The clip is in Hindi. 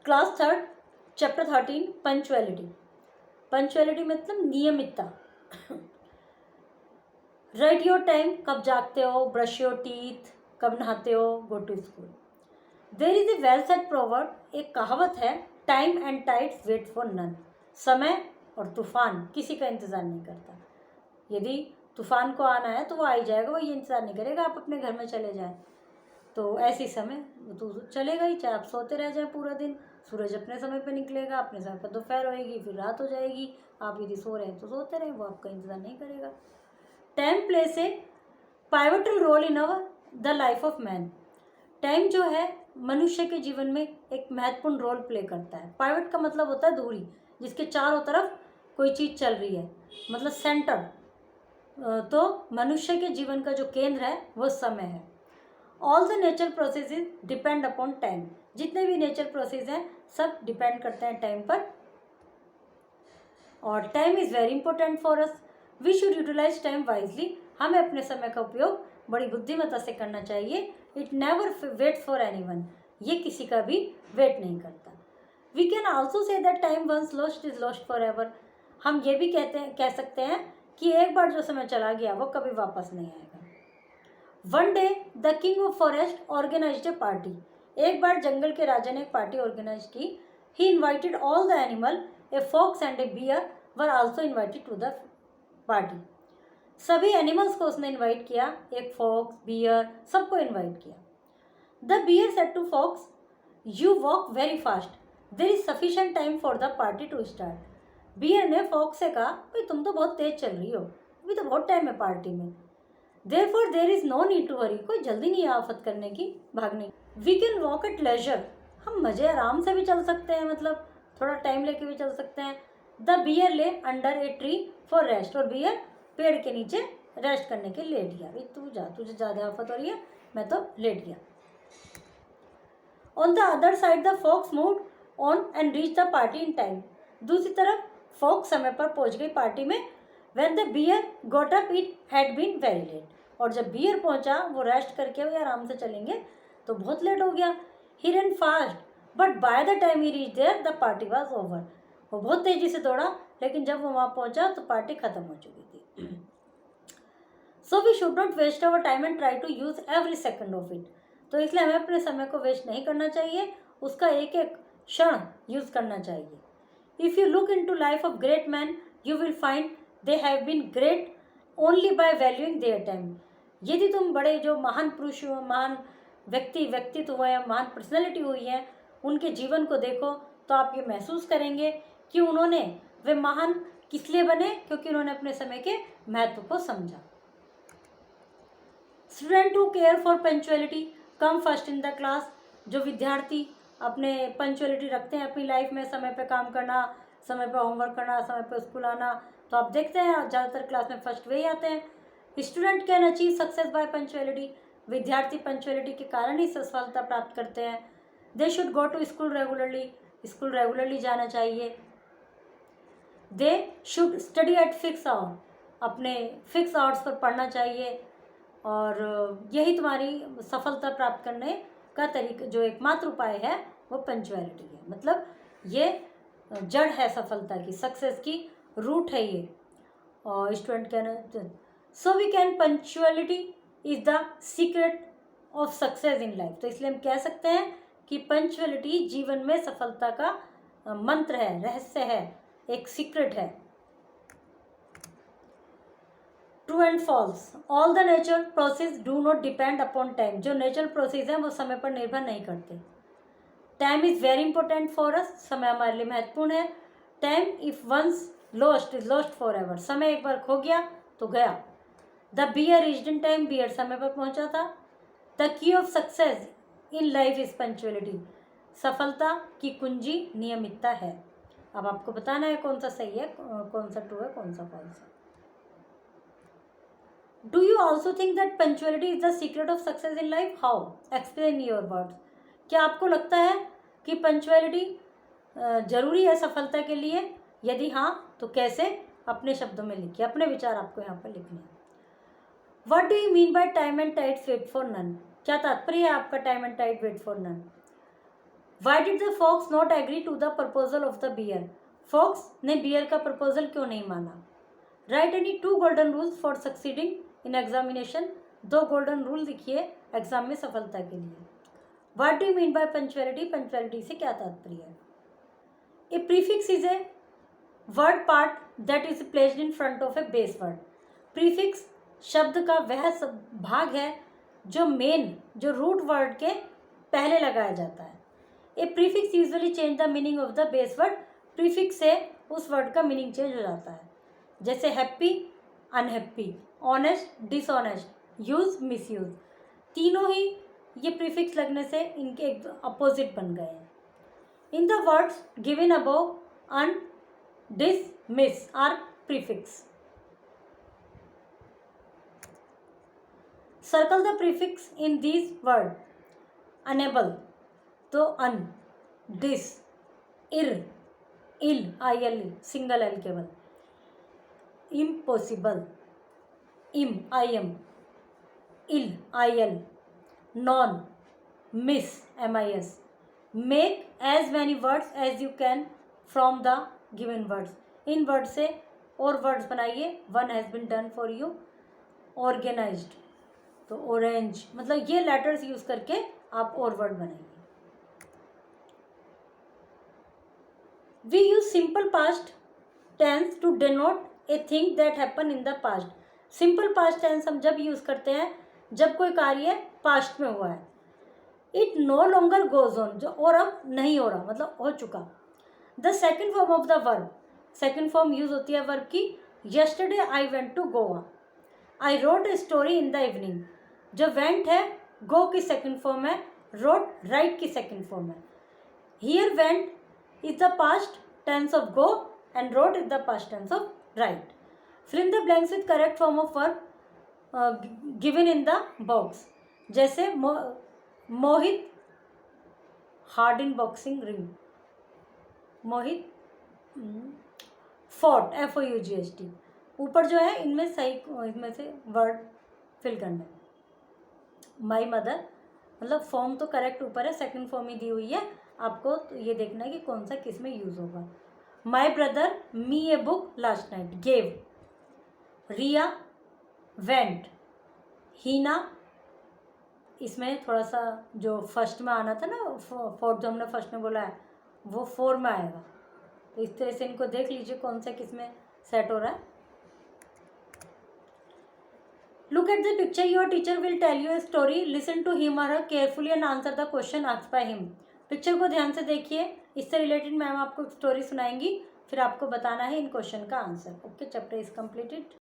Class third chapter 13 punctuality. Punctuality मतलब नियमितता। राइट योर टाइम, कब जागते हो, ब्रश योर टीथ, कब नहाते हो, go to school. There is a well said proverb, एक कहावत है, time and tides wait for none. समय और तूफान किसी का इंतज़ार नहीं करता। यदि तूफान को आना है तो वो आ ही जाएगा, वो ये इंतज़ार नहीं करेगा आप अपने घर में चले जाएं। तो ऐसी समय तो चलेगा ही, चाहे आप सोते रह जाए पूरा दिन, सूरज अपने समय पे निकलेगा, अपने समय पर दोपहर होएगी, फिर रात हो जाएगी। आप यदि सो रहे हैं तो सोते रहें, वो आपका इंतज़ार नहीं करेगा। Time plays a pivotal role in our the life of man. Time जो है मनुष्य के जीवन में एक महत्वपूर्ण रोल प्ले करता है। पाइवट का मतलब होता है धुरी, जिसके चारों तरफ कोई चीज़ चल रही है, मतलब सेंटर। तो मनुष्य के जीवन का जो केंद्र है वो समय है। All the nature processes depend upon time. जितने भी नेचर प्रोसेस हैं सब डिपेंड करते हैं टाइम पर, और time is very important for us. We should utilise time wisely. हमें अपने समय का उपयोग बड़ी बुद्धिमत्ता से करना चाहिए। It never wait for anyone. ये किसी का भी वेट नहीं करता। We can also say that time once lost is lost forever. हम ये भी कह सकते हैं कि एक बार जो समय चला गया वो कभी वापस नहीं आएगा। One day the king of forest organised a party. एक बार जंगल के राजा ने एक पार्टी ऑर्गेनाइज की। He invited all the animal, a fox and a bear were also invited to the party. सभी एनिमल्स को उसने इन्वाइट किया, एक फॉक्स, बियर, सबको इन्वाइट किया। The bear said to fox, you walk very fast, there is sufficient time for the party to start. Bear ने फॉक्स से कहा, भाई तुम तो बहुत तेज चल रही हो, अभी तो बहुत टाइम है पार्टी में। Therefore there is no need to worry, कोई जल्दी नहीं है आफत करने की, भागने। We can walk at leisure, हम मजे आराम से भी चल सकते हैं, मतलब थोड़ा टाइम लेके भी चल सकते हैं। द बियर ले under a tree for rest, और बियर पेड़ के नीचे रेस्ट करने के लेट गया। भाई तू जा, तुझे ज़्यादा आफत हो रही है, मैं तो लेट गया। On the other side the fox moved on and reach the party in time. दूसरी तरफ फॉक्स समय पर पहुंच गई पार्टी में। When the bear got up it had been very late, और जब बियर पहुंचा, वो रेस्ट करके भाई आराम से चलेंगे तो बहुत लेट हो गया। He run fast but by the time he reach there the party was over. वो बहुत तेजी से दौड़ा, लेकिन जब वो वहाँ पहुंचा तो पार्टी खत्म हो चुकी थी। So we should not waste our time and try to use every second of it. तो इसलिए हमें अपने समय को वेस्ट नहीं करना चाहिए, उसका एक एक क्षण यूज करना चाहिए। If you look into life of great man, you will find they have been great only by valuing their time. यदि तुम बड़े जो महान पुरुष, महान व्यक्तित्व हुए हैं, महान पर्सनैलिटी हुई है, उनके जीवन को देखो तो आप ये महसूस करेंगे कि वे महान किस लिए बने, क्योंकि उन्होंने अपने समय के महत्व को समझा। Student who care for punctuality come first in the class. जो विद्यार्थी अपने पंचुअलिटी रखते हैं अपनी लाइफ में, समय पे काम करना, समय पे होमवर्क करना, समय पे स्कूल आना, तो आप देखते हैं ज़्यादातर क्लास में फर्स्ट वही आते हैं। Student can achieve success by punctuality. विद्यार्थी पंचुअलिटी के कारण ही सफलता प्राप्त करते हैं। They should go to school regularly, school regularly जाना चाहिए। They should study at fix hour, अपने फिक्स आवर्स पर पढ़ना चाहिए। और यही तुम्हारी सफलता प्राप्त करने का तरीका, जो एकमात्र उपाय है वो पंचुअलिटी है। मतलब ये जड़ है सफलता की, सक्सेस की रूट है ये। और स्टूडेंट कहना, so we can punctuality is the secret of success in life. तो इसलिए हम कह सकते हैं कि पंचुअलिटी जीवन में सफलता का मंत्र है, रहस्य है, एक सीक्रेट है। True and false, all the nature process do not depend upon time. जो नेचुरल प्रोसेस हैं वो समय पर निर्भर नहीं करते। Time is very important for us, समय हमारे लिए महत्वपूर्ण है। Time if once lost is lost forever, समय एक बार खो गया तो गया। The bear reached in time, bear समय पर पहुंचा था। The key of success in life is punctuality, सफलता की कुंजी नियमितता है। अब आपको बताना है कौन सा सही है, कौन सा ट्रू है, कौन सा फॉल्स है। Do you also think that punctuality is the secret of success in life? How? Explain your words. क्या आपको लगता है कि पंचुअलिटी जरूरी है सफलता के लिए? यदि हाँ तो कैसे? अपने शब्दों में लिखिए, अपने विचार आपको यहाँ पर लिखने हैं। What do you mean by time and tide wait for none? क्या तात्पर्य है आपका time and tide wait for none? Why did the fox not agree to the proposal of the bear, fox ने बियर का प्रपोजल क्यों नहीं माना। Write any 2 golden rules for succeeding in examination, 2 golden rule लिखिए एग्जाम में सफलता के लिए। What do you mean by punctuality, punctuality से क्या तात्पर्य है। A prefix is a word part that is placed in front of a base word, prefix शब्द का वह भाग है जो मेन, जो रूट वर्ड के पहले लगाया जाता है। A prefix usually change the meaning of the base word, prefix से उस वर्ड का मीनिंग चेंज हो जाता है। जैसे happy, unhappy, honest, dishonest, use, misuse, तीनों ही ये प्रीफिक्स लगने से इनके एक अपोजिट बन गए हैं। In the words given above, un, dis, mis are prefix. Circle the prefix in these word, enable तो un, dis, ir, il, IL single L केवल, impossible, im, IM, il, IL, non, mis, MIS, make as many words as you can from the given words, in word से और वर्ड्स बनाइए, one has been done for you, organised तो ऑरेंज, मतलब ये लेटर्स यूज करके आप और वर्ड बनाइए। We use simple past tense to denote a thing that happen in the past, simple past tense हम जब यूज करते हैं जब कोई कार्य पास्ट में हुआ है। It no longer goes on, जो और अब नहीं हो रहा, मतलब हो चुका। The second form of the verb, second form use होती है वर्ब की, yesterday I went to Goa, I wrote a story in the evening, जो वेंट है गो की सेकेंड फॉर्म है, रोट राइट की सेकेंड फॉर्म है। Here went is the past tense of go and wrote is the past tense of write. Fill in the blanks with correct form of verb given in the box. जैसे Mohit hard in boxing ring, Mohit fought, FOUGHT, ऊपर जो है इनमें सही, इसमें से वर्ड फिल करना है। माई मदर, मतलब फॉर्म तो करेक्ट ऊपर है, सेकंड फॉर्म ही दी हुई है, आपको तो ये देखना है कि कौन सा किस में यूज़ होगा। My brother me a book last night, gave, Riya went, Heena, इसमें थोड़ा सा जो फर्स्ट में आना था ना, फोर्थ जो हमने फर्स्ट में बोला है वो 4 में आएगा, तो इस तरह से इनको देख लीजिए कौन सा किस में सेट हो रहा है। Look at the picture. Your teacher will tell you a story. Listen to him or her carefully and answer the question asked by him. Picture को ध्यान से देखिए, इससे रिलेटेड मैम आपको स्टोरी सुनाएंगी, फिर आपको बताना है इन क्वेश्चन का answer. Okay, chapter is completed.